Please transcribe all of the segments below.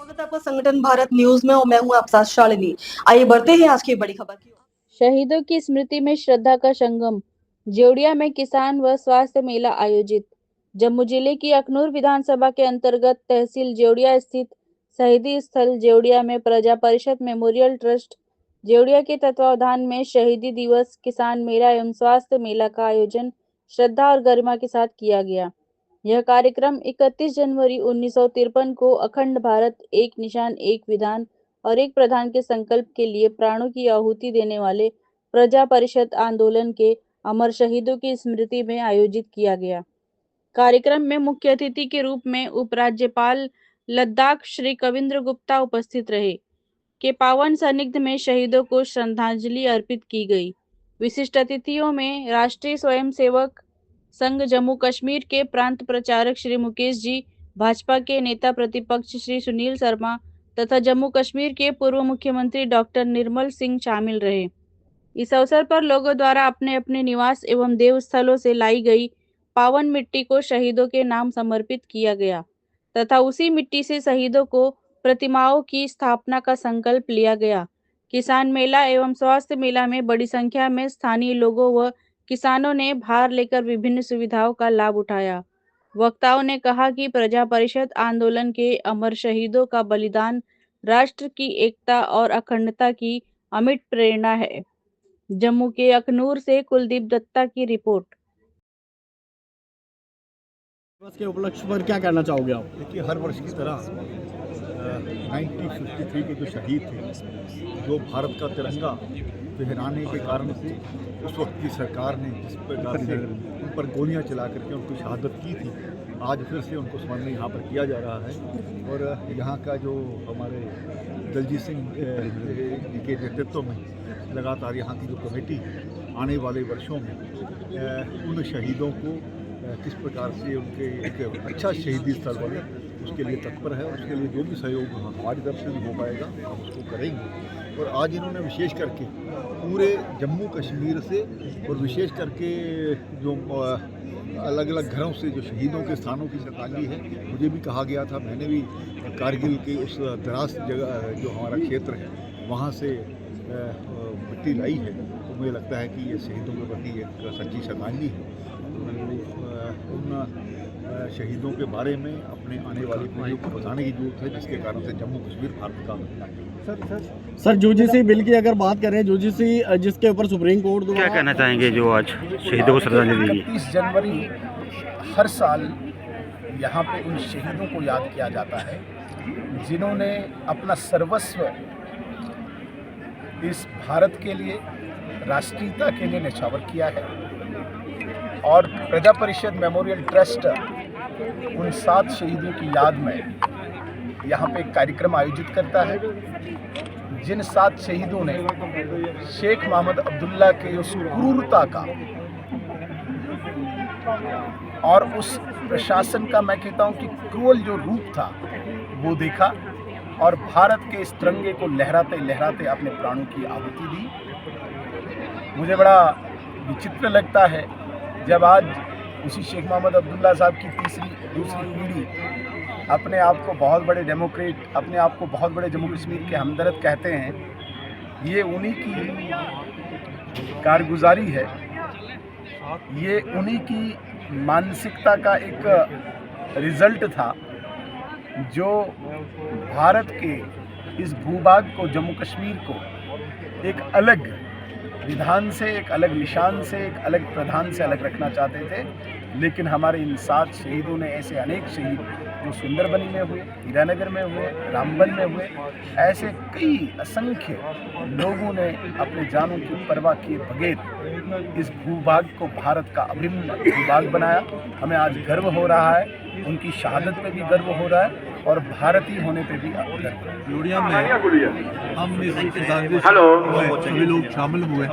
स्वागत है आपका संगठन भारत न्यूज में और मैं हूं आपके साथ शालिनी। आइए बढ़ते हैं आज की बड़ी खबर की ओर। शहीदों की स्मृति में श्रद्धा का संगम। जेवड़िया में किसान व स्वास्थ्य मेला आयोजित। जम्मू जिले की अखनूर विधानसभा के अंतर्गत तहसील जेवड़िया स्थित शहीदी स्थल जेवड़िया में प्रजा परिषद मेमोरियल ट्रस्ट जेवड़िया के तत्वावधान में शहीदी दिवस, किसान मेला एवं स्वास्थ्य मेला का आयोजन श्रद्धा और गरिमा के साथ किया गया। यह कार्यक्रम 31 जनवरी 1953 को अखंड भारत एक निशान एक विधान और एक प्रधान के संकल्प के लिए प्राणों की आहुति देने वाले प्रजा परिषद आंदोलन के अमर शहीदों की स्मृति में आयोजित किया गया। कार्यक्रम में मुख्य अतिथि के रूप में उपराज्यपाल लद्दाख श्री कविंद्र गुप्ता उपस्थित रहे। के पावन सानिध्य में शहीदों को श्रद्धांजलि अर्पित की गई। विशिष्ट अतिथियों में राष्ट्रीय स्वयंसेवक संघ जम्मू कश्मीर के प्रांत प्रचारक श्री मुकेश जी, भाजपा के नेता प्रतिपक्ष श्री सुनील शर्मा तथा जम्मू कश्मीर के पूर्व मुख्यमंत्री डॉक्टर निर्मल सिंह शामिल रहे। इस अवसर पर लोगों द्वारा अपने अपने निवास एवं देव स्थलों से लाई गई पावन मिट्टी को शहीदों के नाम समर्पित किया गया तथा उसी मिट्टी से शहीदों को प्रतिमाओं की स्थापना का संकल्प लिया गया। किसान मेला एवं स्वास्थ्य मेला में बड़ी संख्या में स्थानीय लोगों व किसानों ने भार लेकर विभिन्न सुविधाओं का लाभ उठाया। वक्ताओं ने कहा कि प्रजा परिषद आंदोलन के अमर शहीदों का बलिदान राष्ट्र की एकता और अखंडता की अमिट प्रेरणा है। जम्मू के अखनूर से कुलदीप दत्ता की रिपोर्ट। दिवस के उपलक्ष्य पर क्या कहना चाहोगे आप? देखिए, हर वर्ष की तरह 1953 के जो शहीद थे, जो भारत का तिरंगा फहराने के कारण से उस वक्त की सरकार ने जिस प्रकार से उन पर गोलियां चला करके उनको शहादत की थी, आज फिर से उनको स्मरण यहाँ पर किया जा रहा है। और यहाँ का जो हमारे दलजीत सिंह के नेतृत्व में लगातार यहाँ की जो कमेटी आने वाले वर्षों में उन शहीदों को किस प्रकार से उनके एक अच्छा शहीदी स्थल बने, उसके लिए तत्पर है। उसके लिए जो भी सहयोग हमारी तरफ से भी हो पाएगा हम उसको करेंगे। और आज इन्होंने विशेष करके पूरे जम्मू कश्मीर से और विशेष करके जो अलग अलग घरों से जो शहीदों के स्थानों की श्रद्धांजलि है, मुझे भी कहा गया था, मैंने भी कारगिल के उस दराज जगह जो हमारा क्षेत्र है वहाँ से मिट्टी लाई है। तो मुझे लगता है कि ये शहीदों के प्रति एक सच्ची श्रद्धांजलि है। उन शहीदों के बारे में अपने आने वाली पीढ़ियों को बताने की जरूरत है, जिसके कारण से जम्मू कश्मीर भारत का सर यूजीसी बिल की अगर बात करें, यूजीसी जिसके ऊपर सुप्रीम कोर्ट क्या कहना चाहेंगे जो आज शहीदों को श्रद्धांजलि दी? 31 जनवरी हर साल यहाँ पे उन शहीदों को याद किया जाता है जिन्होंने अपना सर्वस्व इस भारत के लिए, राष्ट्रीयता के लिए न्यौछावर किया है। और प्रजा परिषद मेमोरियल ट्रस्ट उन 7 शहीदों की याद में यहाँ पे एक कार्यक्रम आयोजित करता है, जिन 7 शहीदों ने शेख मोहम्मद अब्दुल्ला के उस क्रूरता का और उस प्रशासन का, मैं कहता हूँ कि क्रूअल जो रूप था, वो देखा और भारत के इस तिरंगे को लहराते लहराते अपने प्राणों की आहुति दी। मुझे बड़ा विचित्र लगता है जब आज उसी शेख मोहम्मद अब्दुल्ला साहब की दूसरी पीढ़ी अपने आप को बहुत बड़े डेमोक्रेट, अपने आप को बहुत बड़े जम्मू कश्मीर के हमदर्द कहते हैं। ये उन्हीं की कारगुजारी है, ये उन्हीं की मानसिकता का एक रिजल्ट था जो भारत के इस भूभाग को, जम्मू कश्मीर को एक अलग विधान से, एक अलग निशान से, एक अलग प्रधान से अलग रखना चाहते थे। लेकिन हमारे इन 7 शहीदों ने, ऐसे अनेक शहीद जो सुंदरबनी में हुए, हीरानगर में हुए, रामबन में हुए, ऐसे कई असंख्य लोगों ने अपने जानों की परवाह किए बगैर इस भूभाग को भारत का अभिन्न भूभाग बनाया। हमें आज गर्व हो रहा है, उनकी शहादत पे भी गर्व हो रहा है और भारतीय होने पे भी गर्व है। जोड़िया में हम सभी लोग शामिल हुए।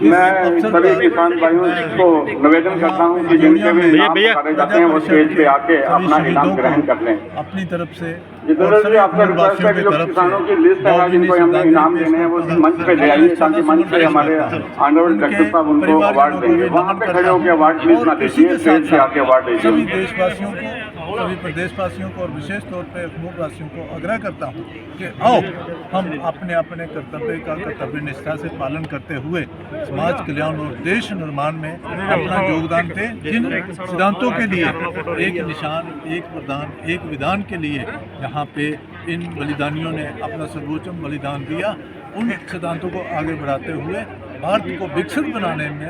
मैं सभी किसान भाइयों को निवेदन करता हूँ कि जिनके भी नाम करते हैं वो स्टेज पे आके अपना इनाम ग्रहण कर लें अपनी तरफ से। जितने भी आपका रिक्वेस्ट है कि जो किसानों की लिस्ट है जिनको हमने इनाम देने हैं वो मंच पे ले आइए, ताकि मंच पे हमारे ऑनरेबल डायरेक्टर साहब उनको अवार्ड देंगे। वहाँ पे खड़े होकर अवार्ड प्लीज ना दीजिए, स्टेज पे आके अवार्ड दीजिए। सभी देशवासियों को सभी प्रदेशवासियों को और विशेष तौर पर अखनूर वासियों को आग्रह करता हूँ कि आओ हम अपने अपने कर्तव्य निष्ठा से पालन करते हुए समाज कल्याण और देश निर्माण में अपना योगदान दें। जिन सिद्धांतों के लिए एक निशान, एक वरदान, एक विधान के लिए यहाँ पे इन बलिदानियों ने अपना सर्वोच्च बलिदान दिया, उन सिद्धांतों को आगे बढ़ाते हुए भारत को विकसित बनाने में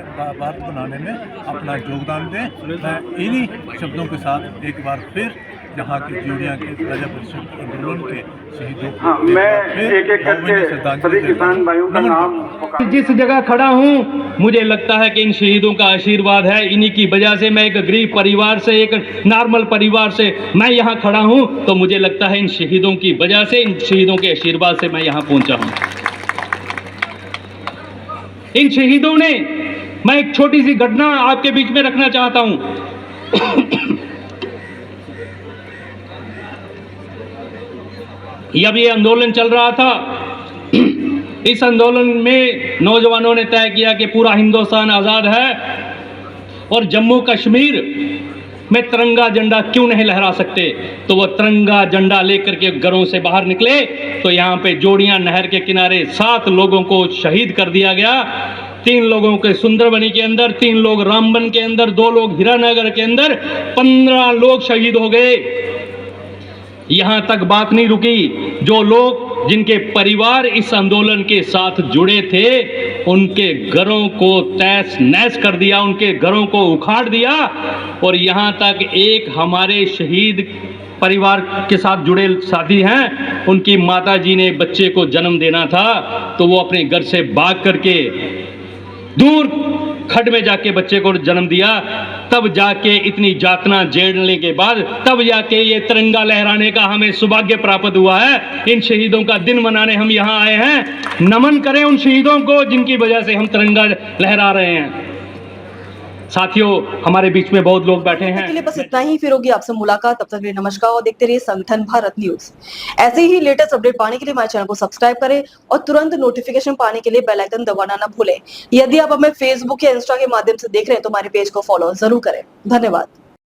अपना योगदान दें। मैं इन्हीं शब्दों के साथ एक बार फिर यहाँ के जोड़िया के प्रजा परिषद आंदोलन के शहीदों को मैं एक करके सभी किसान भाइयों का नाम जिस जगह खड़ा हूँ मुझे लगता है कि इन शहीदों का आशीर्वाद है। इन्हीं की वजह से मैं एक गरीब परिवार से, एक नॉर्मल परिवार से मैं यहाँ खड़ा हूँ, तो मुझे लगता है इन शहीदों की वजह से, इन शहीदों के आशीर्वाद से मैं यहाँ पहुँचा हूँ। इन शहीदों ने, मैं एक छोटी सी घटना आपके बीच में रखना चाहता हूँ। जब ये आंदोलन चल रहा था, इस आंदोलन में नौजवानों ने तय किया कि पूरा हिंदुस्तान आज़ाद है और जम्मू कश्मीर में तिरंगा झंडा क्यों नहीं लहरा सकते। तो वो तिरंगा झंडा लेकर के घरों से बाहर निकले तो यहाँ पे जोड़ियां नहर के किनारे 7 लोगों को शहीद कर दिया गया। 3 लोगों के सुंदरबनी के अंदर, 3 लोग रामबन के अंदर, 2 लोग हीरानगर के अंदर, 15 लोग शहीद हो गए। यहां तक बात नहीं रुकी, जो लोग, जिनके परिवार इस आंदोलन के साथ जुड़े थे, उनके घरों को तहस नहस कर दिया, उनके घरों को उखाड़ दिया। और यहां तक एक हमारे शहीद परिवार के साथ जुड़े साथी हैं, उनकी माता जी ने बच्चे को जन्म देना था तो वो अपने घर से भाग करके दूर खड्ड में जाके बच्चे को जन्म दिया। तब जाके इतनी यातना झेलने के बाद तब जाके ये तिरंगा लहराने का हमें सौभाग्य प्राप्त हुआ है। इन शहीदों का दिन मनाने हम यहाँ आए हैं। नमन करें उन शहीदों को जिनकी वजह से हम तिरंगा लहरा रहे हैं। साथियों, हमारे बीच में बहुत लोग बैठे हैं। के लिए बस इतना ही, फिर होगी आपसे मुलाकात। तब तक के लिए नमस्कार और देखते रहिए संगठन भारत न्यूज। ऐसे ही लेटेस्ट अपडेट पाने के लिए हमारे चैनल को सब्सक्राइब करें और तुरंत नोटिफिकेशन पाने के लिए बेल आइकन दबाना ना भूलें। यदि आप हमें फेसबुक या इंस्टा के माध्यम से देख रहे हैं तो हमारे पेज को फॉलो जरूर करें। धन्यवाद।